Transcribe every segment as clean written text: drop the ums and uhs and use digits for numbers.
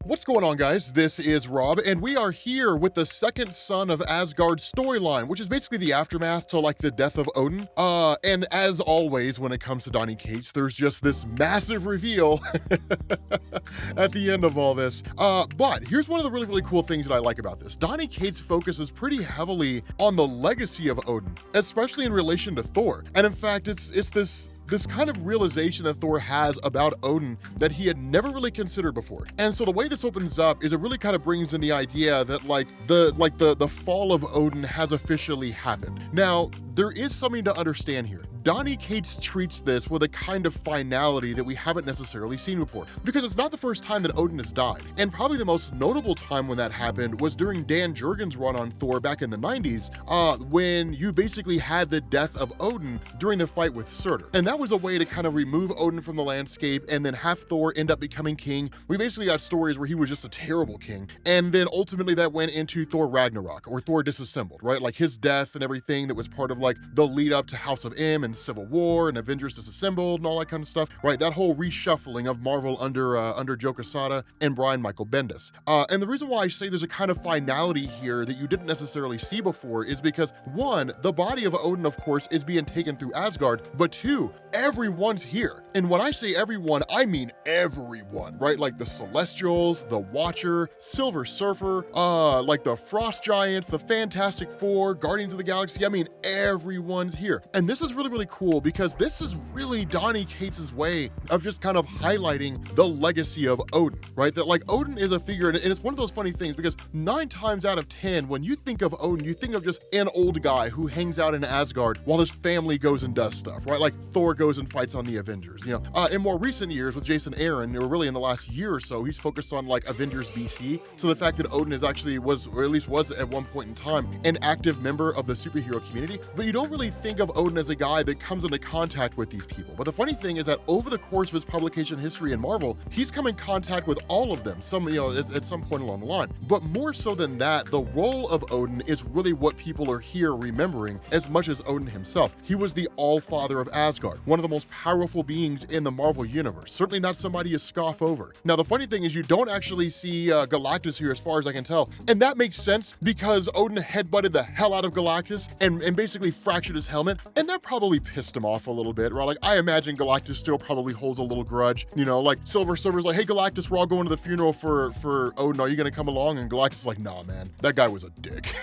What's going on, guys? This is Rob, and we are here with the second son of Asgard storyline, which is basically the aftermath to like the death of Odin. And as always, when it comes to Donny Cates, there's just this massive reveal at the end of all this. But here's one of the really cool things that I like about this. Donny Cates focuses pretty heavily on the legacy of Odin, especially in relation to Thor. And in fact, it's this kind of realization that Thor has about Odin that he had never really considered before. And so the way this opens up is it really kind of brings in the idea that the fall of Odin has officially happened. Now, there is something to understand here. Donny Cates treats this with a kind of finality that we haven't necessarily seen before, because it's not the first time that Odin has died. And probably the most notable time when that happened was during Dan Jurgens' run on Thor back in the 90s, when you basically had the death of Odin during the fight with Surtur. And that was a way to kind of remove Odin from the landscape and then have Thor end up becoming king. We basically got stories where he was just a terrible king. And then ultimately that went into Thor Ragnarok, or Thor Disassembled, right? Like his death and everything that was part of like the lead up to House of M and Civil War and Avengers Disassembled and all that kind of stuff, right? That whole reshuffling of Marvel under Joe Quesada and Brian Michael Bendis. And the reason why I say there's a kind of finality here that you didn't necessarily see before is because, one, the body of Odin, of course, is being taken through Asgard, but two, everyone's here. And when I say everyone, I mean everyone, right? Like the Celestials, the Watcher, Silver Surfer, like the Frost Giants, the Fantastic Four, Guardians of the Galaxy. I mean, everyone's here. And this is really cool because this is really Donny Cates' way of just kind of highlighting the legacy of Odin, right? That like Odin is a figure, and it's one of those funny things because 9 times out of 10, when you think of Odin, you think of just an old guy who hangs out in Asgard while his family goes and does stuff, right? Like Thor goes and fights on the Avengers, you know? In more recent years with Jason Aaron, or really in the last year or so, he's focused on like Avengers BC. So the fact that Odin is actually was at one point in time, an active member of the superhero community, but you don't really think of Odin as a guy that comes into contact with these people. But the funny thing is that over the course of his publication history in Marvel, he's come in contact with all of them, some, you know, at some point along the line. But more so than that, the role of Odin is really what people are here remembering as much as Odin himself. He was the All-Father of Asgard, one of the most powerful beings in the Marvel universe, certainly not somebody to scoff over. Now, the funny thing is you don't actually see Galactus here as far as I can tell, and that makes sense because Odin headbutted the hell out of Galactus and basically fractured his helmet, and that probably pissed him off a little bit, right? Like, I imagine Galactus still probably holds a little grudge, you know, like Silver Surfer's like, hey Galactus, we're all going to the funeral for Odin, are you gonna come along? And Galactus is like, nah man, that guy was a dick.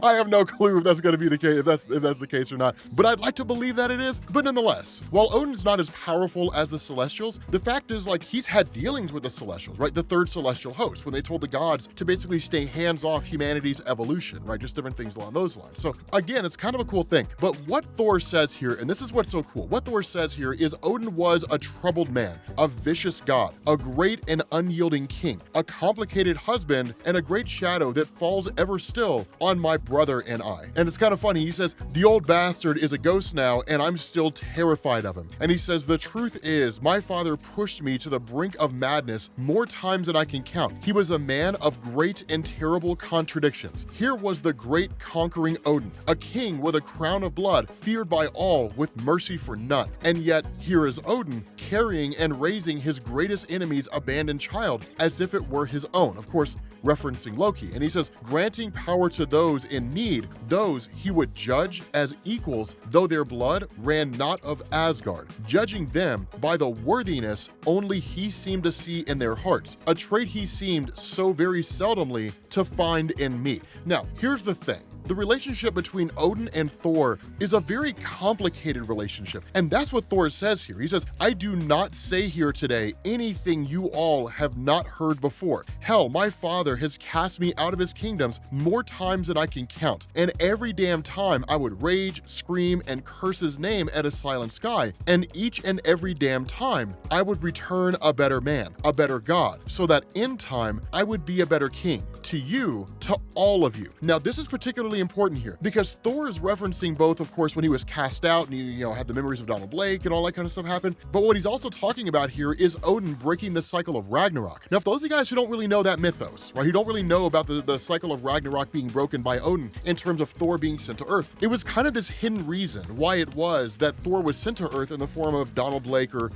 I have no clue if that's gonna be the case, if that's the case or not, but I'd like to believe that it is. But nonetheless, while Odin's not as powerful as the Celestials, the fact is like he's had dealings with the Celestials, right? The third celestial host, when they told the gods to basically stay hands off humanity's evolution, right? Just different things along those lines. So again, it's kind of a cool thing. But what Thor says here, and this is what's so cool, what Thor says here is Odin was a troubled man, a vicious god, a great and unyielding king, a complicated husband, and a great shadow that falls ever still on my brother and I. And it's kind of funny, he says, the old bastard is a ghost now, and I'm still terrified of him. And he says, the truth is, my father pushed me to the brink of madness more times than I can count. He was a man of great and terrible contradictions. Here was the great conquering Odin, a king with a crown of blood, feared by all, with mercy for none. And yet, here is Odin, carrying and raising his greatest enemy's abandoned child as if it were his own. Of course, referencing Loki. And he says, granting power to those in need, those he would judge as equals, though their blood ran not of Asgard, judging them by the worthiness only he seemed to see in their hearts, a trait he seemed so very seldomly to find in me. Now, here's the thing. The relationship between Odin and Thor is a very complicated relationship, and that's what Thor says here. He says, I do not say here today anything you all have not heard before. Hell, my father has cast me out of his kingdoms more times than I can count, and every damn time I would rage, scream, and curse his name at a silent sky, and each and every damn time I would return a better man, a better god, so that in time I would be a better king. to you, to all of you. Now, this is particularly important here because Thor is referencing both, of course, when he was cast out and he, had the memories of Donald Blake and all that kind of stuff happen. But what he's also talking about here is Odin breaking the cycle of Ragnarok. Now, for those of you guys who don't really know that mythos, right, who don't really know about the cycle of Ragnarok being broken by Odin in terms of Thor being sent to Earth, it was kind of this hidden reason why it was that Thor was sent to Earth in the form of Donald Blake, or,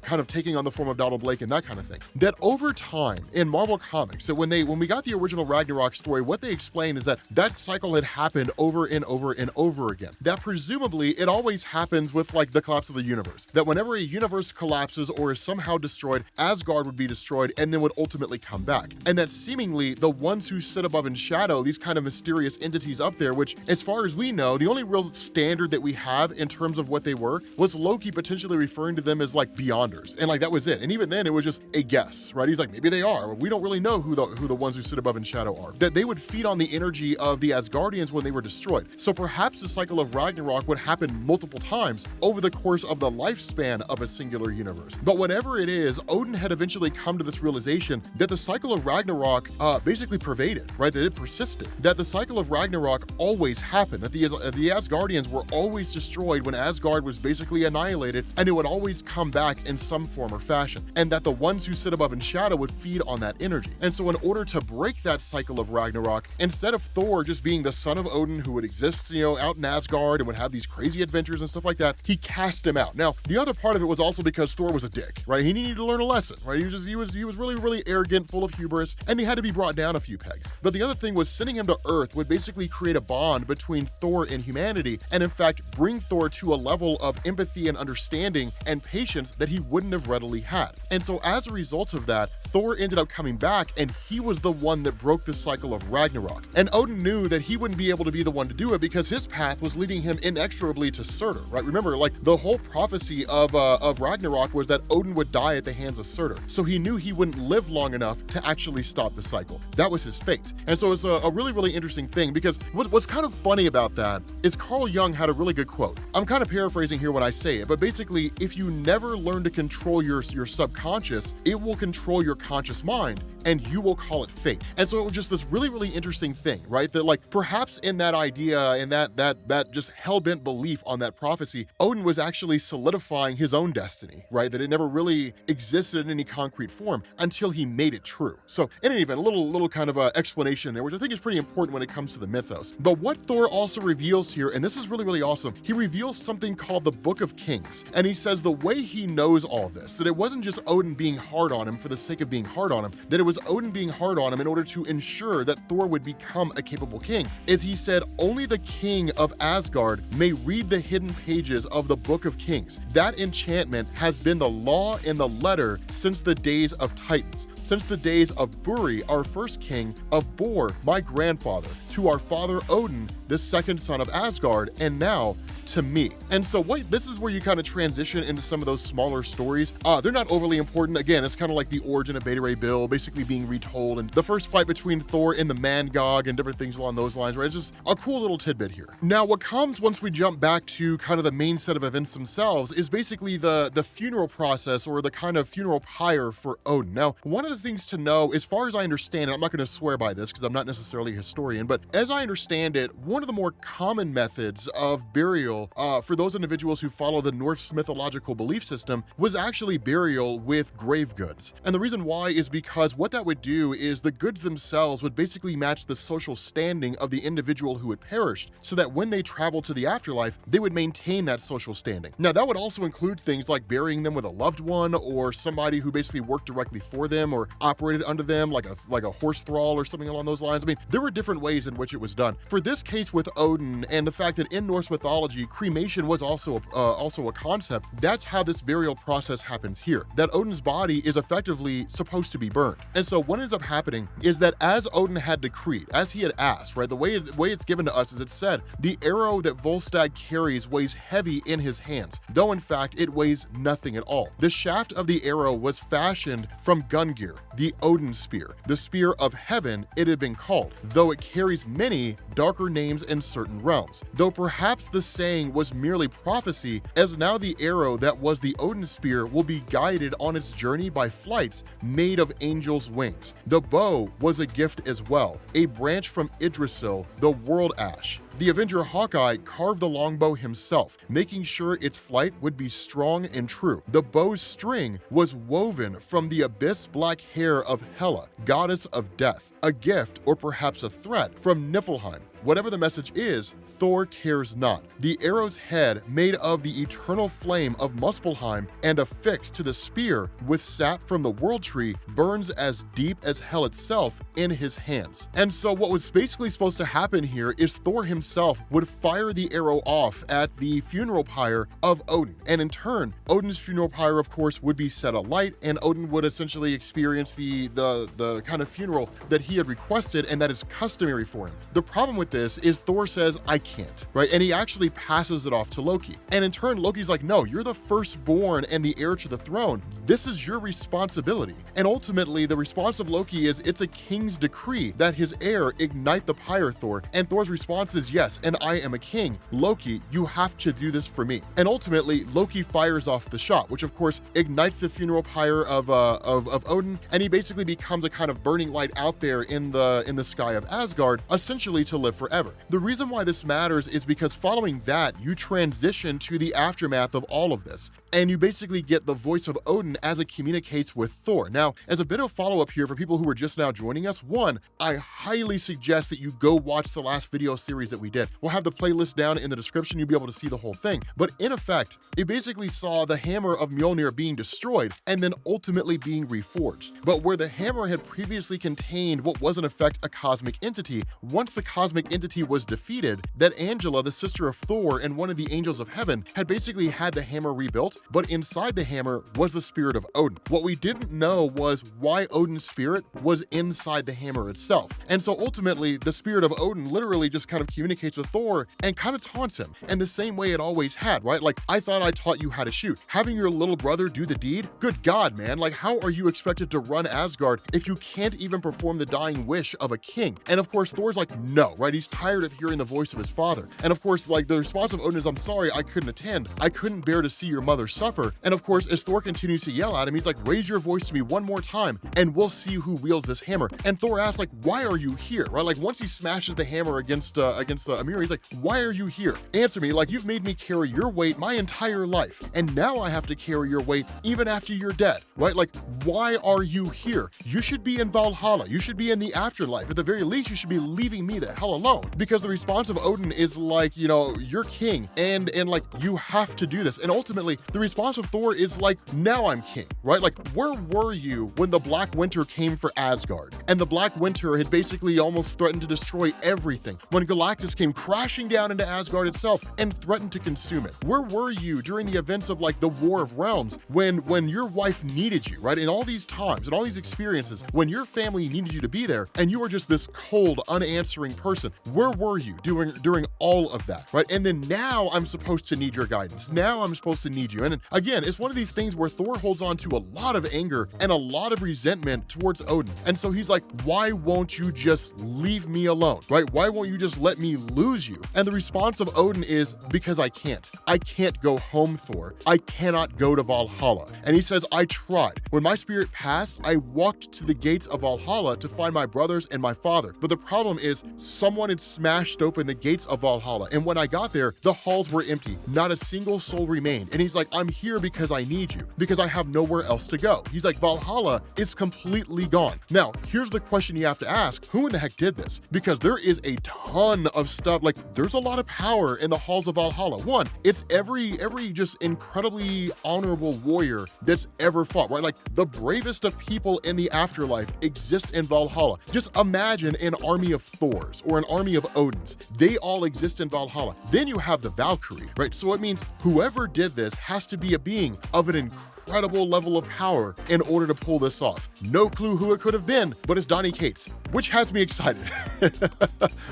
kind of taking on the form of Donald Blake and that kind of thing. That over time in Marvel Comics, that when we got the original Ragnarok story, what they explained is that cycle had happened over and over and over again. That presumably it always happens with like the collapse of the universe. That whenever a universe collapses or is somehow destroyed, Asgard would be destroyed and then would ultimately come back. And that seemingly the ones who sit above in shadow, these kind of mysterious entities up there, which as far as we know, the only real standard that we have in terms of what they were was Loki potentially referring to them as like beyonders. And like that was it. And even then it was just a guess, right? He's like, maybe they are. We don't really know who the ones who sit above in shadow are. That they would feed on the energy of the Asgardians when they were destroyed. So perhaps the cycle of Ragnarok would happen multiple times over the course of the lifespan of a singular universe. But whatever it is, Odin had eventually come to this realization that the cycle of Ragnarok basically pervaded, right? That it persisted. That the cycle of Ragnarok always happened. That the Asgardians were always destroyed when Asgard was basically annihilated, and it would always come back in some form or fashion. And that the ones who sit above in shadow would feed on that energy. And so in order to break that cycle of Ragnarok, instead of Thor just being the son of Odin who would exist, out in Asgard and would have these crazy adventures and stuff like that, he cast him out. Now, the other part of it was also because Thor was a dick, right? He needed to learn a lesson, right? He was really, really arrogant, full of hubris, and he had to be brought down a few pegs. But the other thing was sending him to Earth would basically create a bond between Thor and humanity, and in fact, bring Thor to a level of empathy and understanding and patience that he wouldn't have readily had. And so as a result of that, Thor ended up coming back, and he was the one that broke the cycle of Ragnarok. And Odin knew that he wouldn't be able to be the one to do it because his path was leading him inexorably to Surtur, right? Remember, like the whole prophecy of Ragnarok was that Odin would die at the hands of Surtur. So he knew he wouldn't live long enough to actually stop the cycle. That was his fate. And so it's a really, really interesting thing because what's kind of funny about that is Carl Jung had a really good quote. I'm kind of paraphrasing here when I say it, but basically, if you never learn to control your subconscious, it will control your conscious mind and you will call it fate. And so it was just this really, really interesting thing, right? That like perhaps in that idea and that just hell-bent belief on that prophecy, Odin was actually solidifying his own destiny, right? That it never really existed in any concrete form until he made it true. So in any event, a little kind of explanation there, which I think is pretty important when it comes to the mythos. But what Thor also reveals here, and this is really, really awesome, he reveals something called the Book of Kings. And he says the way he knows all this, that it wasn't just Odin being hard on him for the sake of being hard on him, that it was Odin being hard on him in order to ensure that Thor would become a capable king, is he said, only the king of Asgard may read the hidden pages of the Book of Kings. That enchantment has been the law in the letter since the days of Titans, since the days of Buri, our first king, of Bor, my grandfather, to our father Odin, the second son of Asgard, and now to me. And so this is where you kind of transition into some of those smaller stories. They're not overly important. Again, it's kind of like the origin of Beta Ray Bill basically being retold, and the first fight between Thor and the Man-Gog and different things along those lines, right? It's just a cool little tidbit here. Now, what comes once we jump back to kind of the main set of events themselves is basically the funeral process, or the kind of funeral pyre for Odin. Now, one of the things to know, as far as I understand it, I'm not going to swear by this because I'm not necessarily a historian, but as I understand it, one of the more common methods of burial for those individuals who follow the Norse mythological belief system was actually burial with grave goods. And the reason why is because what that would do is the goods themselves would basically match the social standing of the individual who had perished, so that when they traveled to the afterlife, they would maintain that social standing. Now, that would also include things like burying them with a loved one, or somebody who basically worked directly for them or operated under them, like a horse thrall or something along those lines. I mean, there were different ways in which it was done. For this case with Odin, and the fact that in Norse mythology, cremation was also a concept, that's how this burial process happens here. That Odin's body is effectively supposed to be burned. And so what ends up happening is that as Odin had decreed, as he had asked, right, the way it's given to us is it said, the arrow that Volstagg carries weighs heavy in his hands, though in fact it weighs nothing at all. The shaft of the arrow was fashioned from Gungnir, the Odin spear, the spear of heaven it had been called, though it carries many darker names in certain realms, though perhaps the saying saying was merely prophecy, as now the arrow that was the Odin spear will be guided on its journey by flights made of angels' wings. The bow was a gift as well, a branch from Yggdrasil, the world ash. The Avenger Hawkeye carved the longbow himself, making sure its flight would be strong and true. The bow's string was woven from the abyss black hair of Hela, goddess of death, a gift or perhaps a threat from Niflheim. Whatever the message is, Thor cares not. The arrow's head, made of the eternal flame of Muspelheim and affixed to the spear with sap from the World Tree, burns as deep as hell itself in his hands. And so what was basically supposed to happen here is Thor himself would fire the arrow off at the funeral pyre of Odin. And in turn, Odin's funeral pyre, of course, would be set alight, and Odin would essentially experience the kind of funeral that he had requested and that is customary for him. The problem with this is Thor says, I can't, right? And he actually passes it off to Loki. And in turn, Loki's like, no, you're the firstborn and the heir to the throne. This is your responsibility. And ultimately, the response of Loki is it's a king's decree that his heir ignite the pyre, Thor. And Thor's response is, yes, and I am a king. Loki, you have to do this for me. And ultimately, Loki fires off the shot, which of course ignites the funeral pyre of Odin, and he basically becomes a kind of burning light out there in the sky of Asgard, essentially to live forever. The reason why this matters is because following that, you transition to the aftermath of all of this, and you basically get the voice of Odin as it communicates with Thor. Now, as a bit of follow-up here for people who are just now joining us, one, I highly suggest that you go watch the last video series that we did. We'll have the playlist down in the description. You'll be able to see the whole thing. But in effect, it basically saw the hammer of Mjolnir being destroyed and then ultimately being reforged. But where the hammer had previously contained what was in effect a cosmic entity, once the cosmic entity was defeated, that Angela, the sister of Thor and one of the angels of heaven, had basically had the hammer rebuilt, but inside the hammer was the spirit of Odin. What we didn't know was why Odin's spirit was inside the hammer itself. And so ultimately, the spirit of Odin literally just kind of communicates with Thor and kind of taunts him in the same way it always had, right? Like, I thought I taught you how to shoot. Having your little brother do the deed? Good God, man. Like, how are you expected to run Asgard if you can't even perform the dying wish of a king? And of course, Thor's like, no, right? He's tired of hearing the voice of his father. And of course, like, the response of Odin is, I'm sorry, I couldn't attend. I couldn't bear to see your mother suffer. And of course, as Thor continues to yell at him, he's like, raise your voice to me one more time and we'll see who wields this hammer. And Thor asks, like, why are you here, right? Like, once he smashes the hammer against Amir, he's like, why are you here? Answer me, like, you've made me carry your weight my entire life, and now I have to carry your weight even after you're dead, right? Like, why are you here? You should be in Valhalla. You should be in the afterlife. At the very least, you should be leaving me the hell alone. Because the response of Odin is like, you know, you're king, and like, you have to do this. And ultimately, the response of Thor is like, now I'm king, right? Like, where were you when the Black Winter came for Asgard? And the Black Winter had basically almost threatened to destroy everything when Galactus came crashing down into Asgard itself and threatened to consume it. Where were you during the events of like the War of Realms when your wife needed you, right? In all these times and all these experiences, when your family needed you to be there and you were just this cold, unanswering person, where were you during all of that, right? And then now I'm supposed to need your guidance. Now I'm supposed to need you. And again, it's one of these things where Thor holds on to a lot of anger and a lot of resentment towards Odin. And so he's like, why won't you just leave me alone, right? Why won't you just let me lose you? And the response of Odin is, because I can't. I can't go home, Thor. I cannot go to Valhalla. And he says, I tried. When my spirit passed, I walked to the gates of Valhalla to find my brothers and my father. But the problem is, someone had smashed open the gates of Valhalla. And when I got there, the halls were empty. Not a single soul remained. And he's like, I'm here because I need you, because I have nowhere else to go. He's like, Valhalla is completely gone. Now, here's the question you have to ask. Who in the heck did this? Because there is a ton of stuff. Like, there's a lot of power in the halls of Valhalla. One, it's every just incredibly honorable warrior that's ever fought, right? Like, the bravest of people in the afterlife exist in Valhalla. Just imagine an army of Thors or an army of Odins. They all exist in Valhalla. Then you have the Valkyrie, right? So it means whoever did this has to be a being of an incredible level of power in order to pull this off. No clue who it could have been, but it's Donny Cates, which has me excited.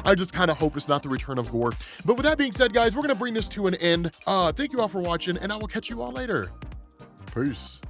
I just kind of hope it's not the return of Gore. But with that being said, guys, we're going to bring this to an end. Thank you all for watching, and I will catch you all later. Peace.